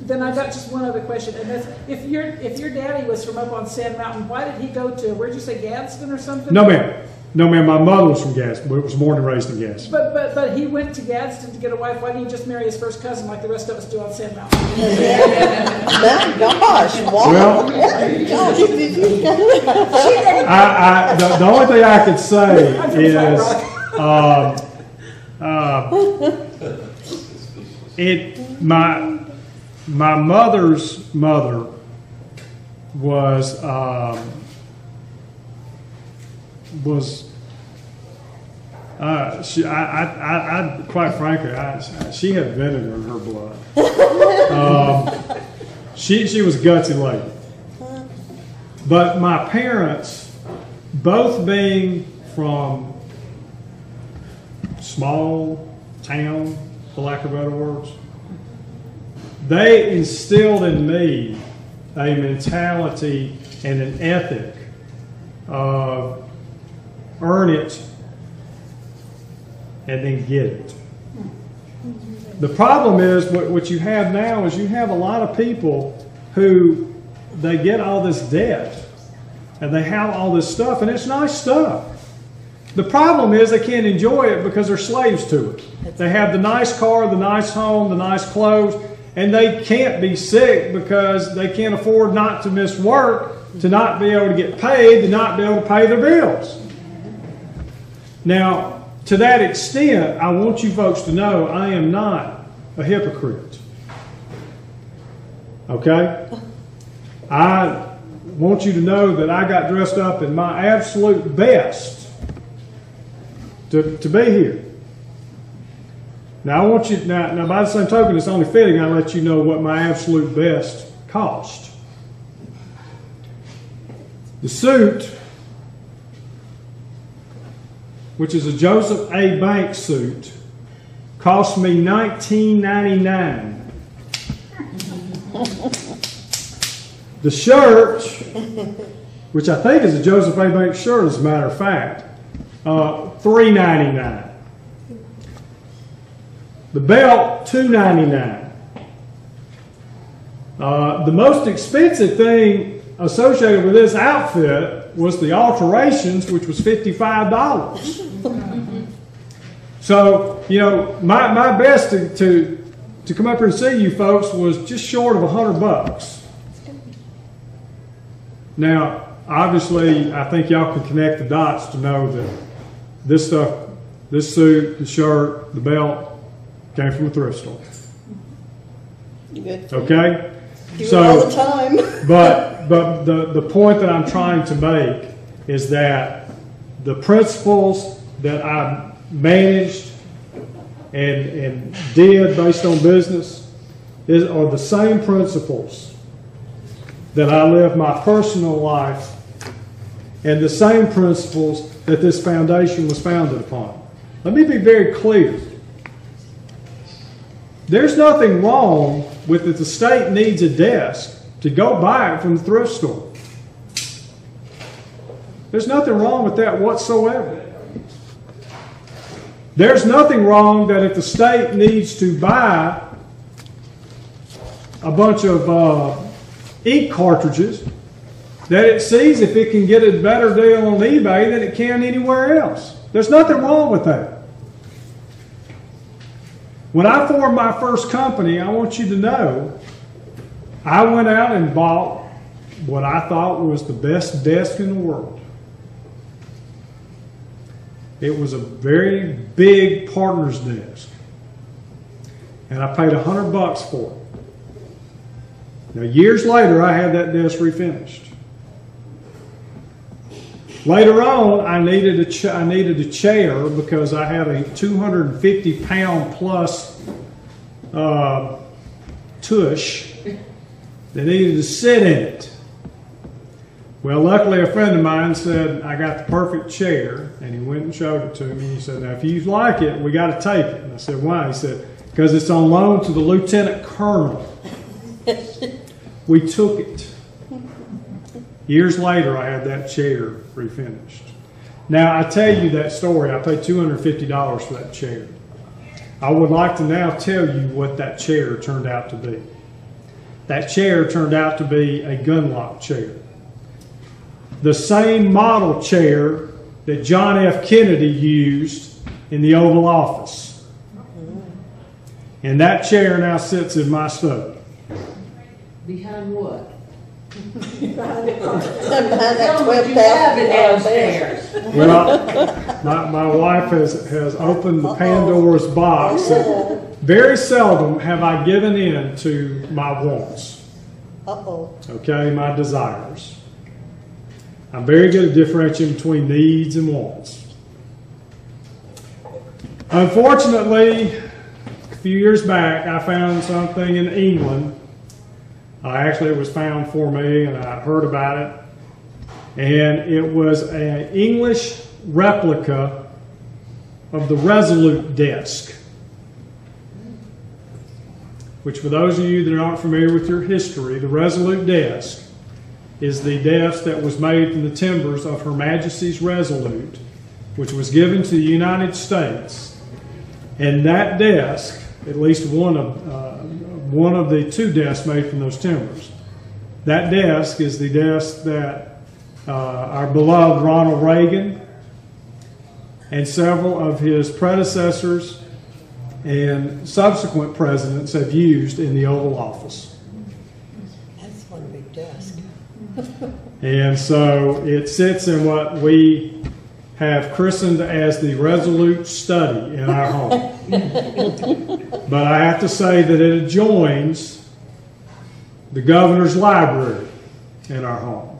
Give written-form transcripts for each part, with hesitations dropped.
Then I got just one other question, and that's if your daddy was from up on Sand Mountain, why did he go to, where'd you say, Gadsden or something? No, ma'am. No, ma'am. My mother was from Gadsden. We was born and raised in Gadsden. But he went to Gadsden to get a wife. Why didn't he just marry his first cousin like the rest of us do on Sand Mountain? My gosh, wow. Well, the only thing I could say is my mother's mother was quite frankly, she had vinegar in her blood. She was a gutsy lady. But my parents, both being from small town, for lack of better words, they instilled in me a mentality and an ethic of earn it and then get it. The problem is what you have now is you have a lot of people who they get all this debt and they have all this stuff, and it's nice stuff. The problem is they can't enjoy it because they're slaves to it. They have the nice car, the nice home, the nice clothes, and they can't be sick because they can't afford not to miss work, to not be able to get paid, to not be able to pay their bills. Now, to that extent, I want you folks to know I am not a hypocrite. Okay? I want you to know that I got dressed up in my absolute best to be here. Now, I want you, now by the same token, it's only fitting I let you know what my absolute best cost. The suit, which is a Joseph A. Banks suit, cost me $19.99. The shirt, which I think is a Joseph A. Banks shirt, as a matter of fact, $3.99. The belt, $2.99. The most expensive thing associated with this outfit was the alterations, which was $55. So, you know, my best to come up here and see you folks was just short of $100. Now, obviously, I think y'all can connect the dots to know that this stuff, this suit, the shirt, the belt, came from a thrift store. Good. Okay? Do it all the time. but the point that I'm trying to make is that the principles that I managed and did based on business are the same principles that I live my personal life, and the same principles that this foundation was founded upon. Let me be very clear. There's nothing wrong with if the state needs a desk to go buy it from the thrift store. There's nothing wrong with that whatsoever. There's nothing wrong that if the state needs to buy a bunch of ink cartridges, that it sees if it can get a better deal on eBay than it can anywhere else. There's nothing wrong with that. When I formed my first company, I want you to know, I went out and bought what I thought was the best desk in the world. It was a very big partner's desk. And I paid $100 for it. Now, years later, I had that desk refinished. Later on, I needed a chair because I had a 250-pound plus tush that needed to sit in it. Well, luckily, a friend of mine said, I got the perfect chair, and he went and showed it to me. He said, now, if you like it, we got to take it. And I said, why? He said, because it's on loan to the lieutenant colonel. We took it. Years later, I had that chair refinished. Now, I tell you that story. I paid $250 for that chair. I would like to now tell you what that chair turned out to be. That chair turned out to be a gun lock chair. The same model chair that John F. Kennedy used in the Oval Office. And that chair now sits in my study. Behind what? Behind that $12,000 Well, my wife has opened the Pandora's box. Very seldom have I given in to my wants. Okay, my desires. I'm very good at differentiating between needs and wants. Unfortunately, a few years back, I found something in England. Actually, it was found for me, and I heard about it. And it was an English replica of the Resolute desk, which, for those of you that aren't familiar with your history, the Resolute desk is the desk that was made from the timbers of Her Majesty's Resolute, which was given to the United States. And that desk, at least one of the two desks made from those timbers, that desk is the desk that our beloved Ronald Reagan and several of his predecessors and subsequent presidents have used in the Oval Office. That's one big desk. And so it sits in what we have christened as the Resolute Study in our home. But I have to say that it adjoins the Governor's Library in our home.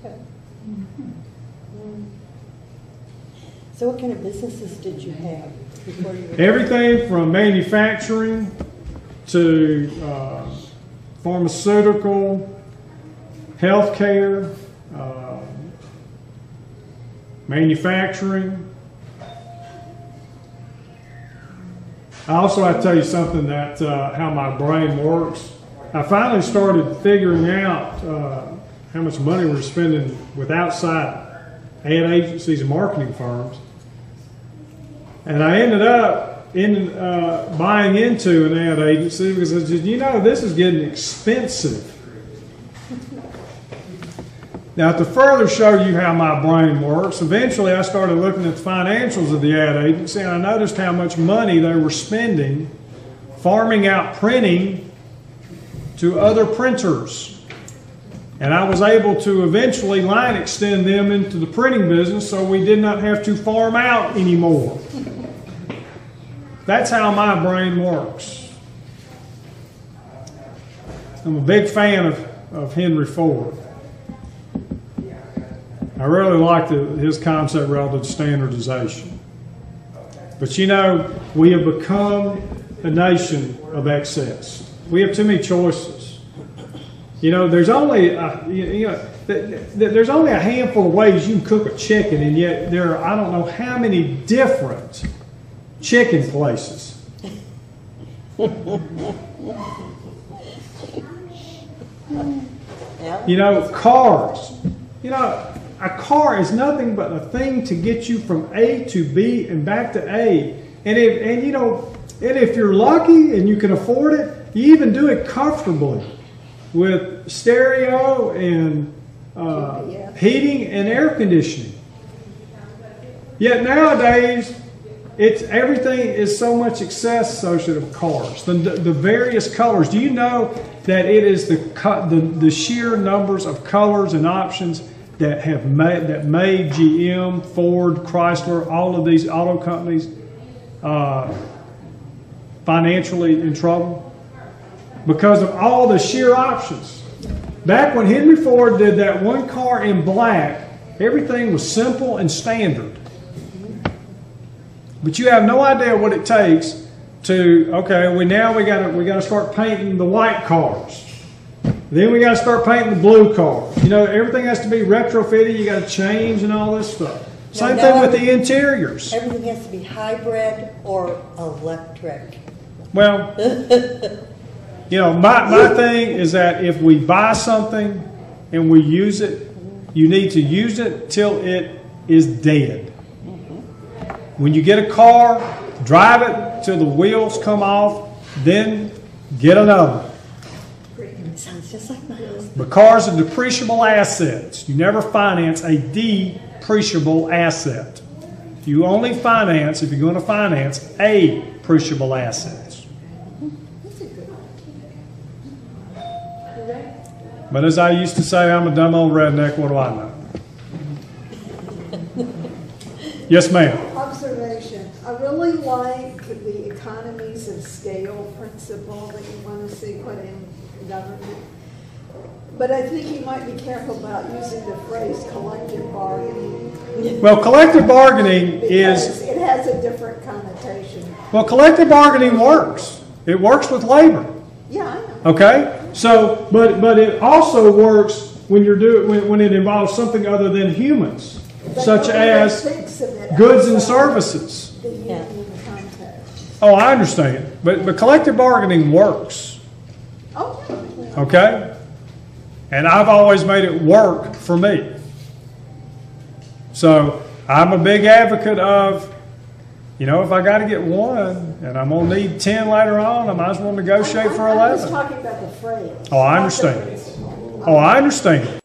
Okay. So what kind of businesses did you have before you were... Everything from manufacturing to pharmaceutical, healthcare, manufacturing. Also, I tell you something that how my brain works. I finally started figuring out how much money we're spending with outside ad agencies and marketing firms. And I ended up buying into an ad agency because I said, you know, this is getting expensive. Now, to further show you how my brain works, eventually I started looking at the financials of the ad agency, and I noticed how much money they were spending farming out printing to other printers. And I was able to eventually line extend them into the printing business so we did not have to farm out anymore. That's how my brain works. I'm a big fan of Henry Ford. I really like his concept relative to standardization. But you know, we have become a nation of excess. We have too many choices. You know, there's only there's only a handful of ways you can cook a chicken, and yet there are I don't know how many different chicken places. You know, cars. You know, a car is nothing but a thing to get you from A to B and back to A. And if you're lucky and you can afford it, you even do it comfortably with stereo and heating and air conditioning. Yet nowadays, everything is so much excess associated with cars. The various colors. Do you know that it is the sheer numbers of colors and options that made GM, Ford, Chrysler, all of these auto companies financially in trouble? Because of all the sheer options. Back when Henry Ford did that one car in black, everything was simple and standard. But you have no idea what it takes to, okay, we got to start painting the white cars. Then we got to start painting the blue cars. You know, everything has to be retrofitted. You got to change and all this stuff. Same thing with the interiors. Everything has to be hybrid or electric. Well, you know, my thing is that if we buy something and we use it, you need to use it till it is dead. When you get a car, drive it till the wheels come off, then get another one. Sounds just like my husband. But cars are depreciable assets. You never finance a depreciable asset. You only finance, if you're going to finance, appreciable assets. But as I used to say, I'm a dumb old redneck. What do I know? Yes, ma'am. Observation. I really like the economies of scale principle that you want to see put in government. But I think you might be careful about using the phrase collective bargaining. Well, collective bargaining Because it has a different connotation. well, collective bargaining works. It works with labor. Yeah, I know. Okay? So, but it also works when when it involves something other than humans, But such nobody as thinks of it goods and outside services. the union context. Oh, I understand. But collective bargaining works. Oh, yeah. Okay? And I've always made it work for me. So I'm a big advocate of, if I got to get one and I'm going to need 10 later on, I might as well negotiate for I was 11. talking about the phrase. Oh, I not the understand. principle. Oh, I understand.